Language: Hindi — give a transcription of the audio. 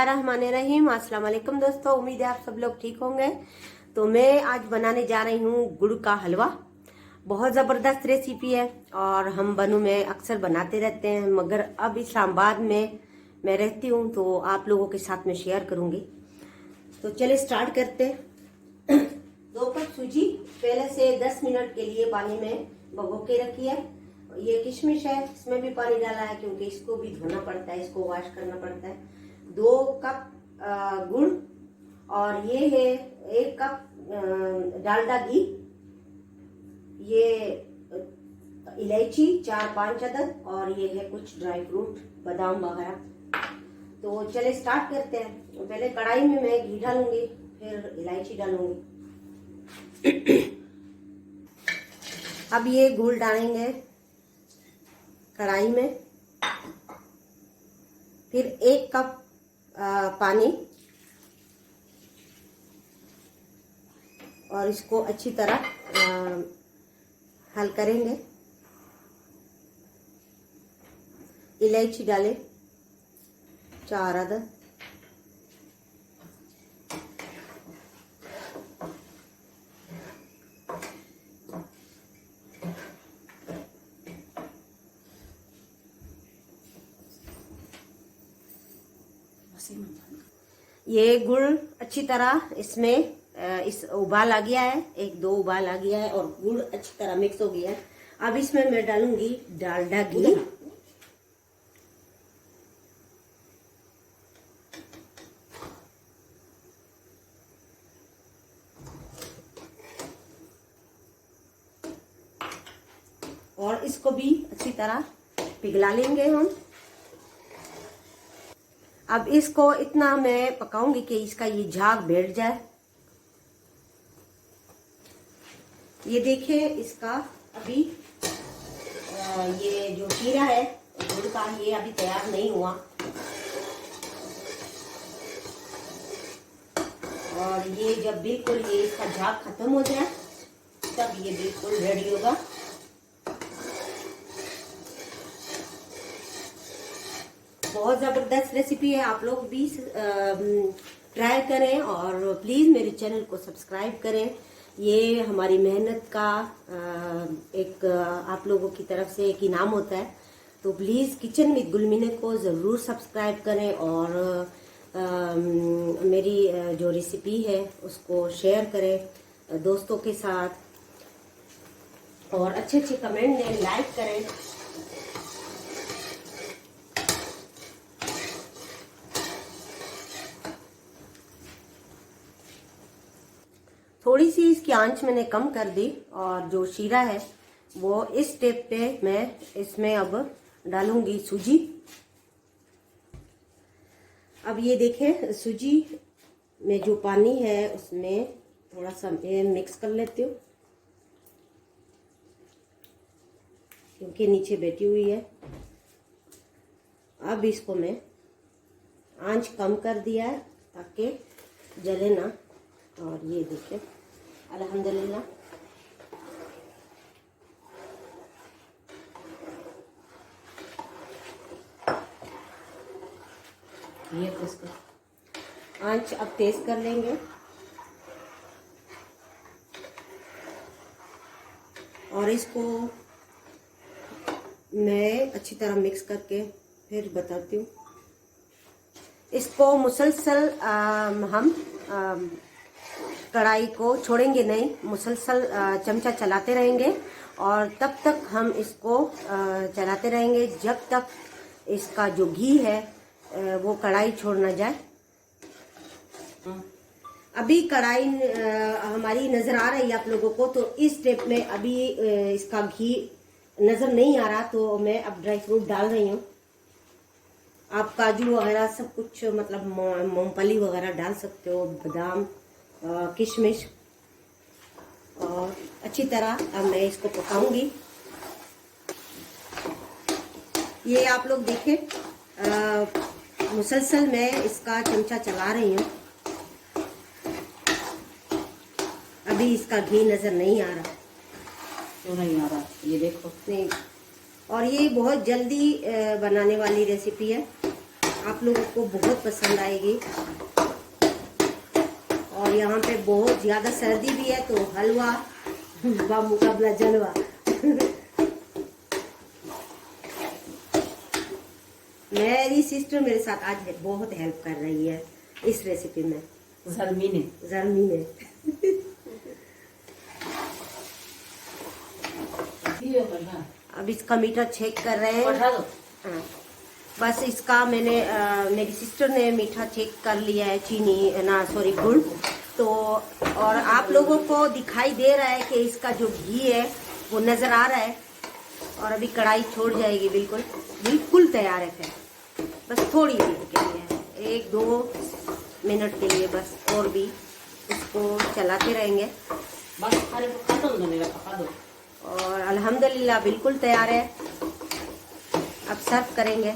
रहमानिर्रहीम। अस्सलाम वालेकुम दोस्तों, उम्मीद है आप सब लोग ठीक होंगे। तो मैं आज बनाने जा रही हूँ गुड़ का हलवा। बहुत ज़बरदस्त रेसिपी है और हम बनू में अक्सर बनाते रहते हैं, मगर अब इस्लामाबाद में मैं रहती हूँ तो आप लोगों के साथ में शेयर करूँगी। तो चलिए स्टार्ट करते हैं। 2 कप सूजी पहले से 10 मिनट के लिए पानी में भिगो के रखी है। ये किशमिश है, इसमें भी पानी डाला है क्योंकि इसको भी धोना पड़ता है, इसको वॉश करना पड़ता है। 2 कप गुड़ और ये है 1 कप डालडा घी। ये इलायची 4-5 अदद और ये है कुछ ड्राई फ्रूट, बादाम वगैरह। तो चले स्टार्ट करते हैं। पहले कढ़ाई में मैं घी डालूंगी, फिर इलायची डालूंगी। अब ये गुड़ डालेंगे कढ़ाई में, फिर 1 कप पानी और इसको अच्छी तरह हल करेंगे। इलायची डालें 4 अदद, ये गुड़ अच्छी तरह इसमें इस उबाल आ गया है, 1-2 उबाल आ गया है और गुड़ अच्छी तरह मिक्स हो गया है। अब इसमें मैं डालूंगी डालडा घी। और इसको भी अच्छी तरह पिघला लेंगे हम। अब इसको इतना मैं पकाऊंगी कि इसका ये झाग बैठ जाए। ये देखिए इसका अभी ये जो शीरा है गुड़ का, ये अभी तैयार नहीं हुआ और ये जब बिल्कुल ये इसका झाग खत्म हो जाए तब ये बिल्कुल रेडी होगा। बहुत ज़बरदस्त रेसिपी है, आप लोग भी ट्राई करें और प्लीज़ मेरे चैनल को सब्सक्राइब करें। ये हमारी मेहनत का एक आप लोगों की तरफ से एक इनाम होता है। तो प्लीज़ किचन विद गुलमीना को ज़रूर सब्सक्राइब करें और मेरी जो रेसिपी है उसको शेयर करें दोस्तों के साथ और अच्छे कमेंट दें, लाइक करें। थोड़ी सी इसकी आंच मैंने कम कर दी और जो शीरा है वो इस स्टेप पे मैं इसमें अब डालूंगी सूजी। अब ये देखें सूजी में जो पानी है उसमें थोड़ा सा मिक्स कर लेती हूँ क्योंकि नीचे बैठी हुई है। अब इसको मैं आंच कम कर दिया है ताकि जले ना। और ये देखिए अल्हम्दुलिल्लाह ये इसको आंच अब तेज कर लेंगे और इसको मैं अच्छी तरह मिक्स करके फिर बताती हूँ। इसको मुसलसल हम कढ़ाई को छोड़ेंगे नहीं, मुसलसल चमचा चलाते रहेंगे और तब तक हम इसको चलाते रहेंगे जब तक इसका जो घी है वो कढ़ाई छोड़ ना जाए। अभी कढ़ाई हमारी नज़र आ रही है आप लोगों को, तो इस स्टेप में अभी इसका घी नज़र नहीं आ रहा तो मैं अब ड्राई फ्रूट डाल रही हूँ। आप काजू वगैरह सब कुछ मतलब मूंगफली वगैरह डाल सकते हो, बादाम, किशमिश। और अच्छी तरह अब मैं इसको पकाऊंगी। ये आप लोग देखें मुसलसल मैं इसका चमचा चला रही हूँ। अभी इसका घी नज़र नहीं आ रहा, क्यों नहीं आ रहा? ये देखो नहीं। और ये बहुत जल्दी बनाने वाली रेसिपी है। आप लोगों को बहुत पसंद आएगी। और यहाँ पे बहुत ज़्यादा सर्दी भी है तो हलवा बा मुकाबला जलवा। मेरी सिस्टर मेरे साथ आज बहुत हेल्प कर रही है इस रेसिपी में, जर्मी ने। अब इसका मीठा चेक कर रहे हैं। हाँ, बस इसका मैंने मेरी सिस्टर ने मीठा चेक कर लिया है, चीनी ना सॉरी गुड़। तो और आप लोगों को दिखाई दे रहा है कि इसका जो घी है वो नज़र आ रहा है। और अभी कढ़ाई छोड़ जाएगी, बिल्कुल बिल्कुल तैयार है। फिर बस थोड़ी देर के लिए, 1-2 मिनट के लिए बस, और भी इसको चलाते रहेंगे। और अल्हम्दुलिल्लाह बिल्कुल तैयार है। अब सर्व करेंगे।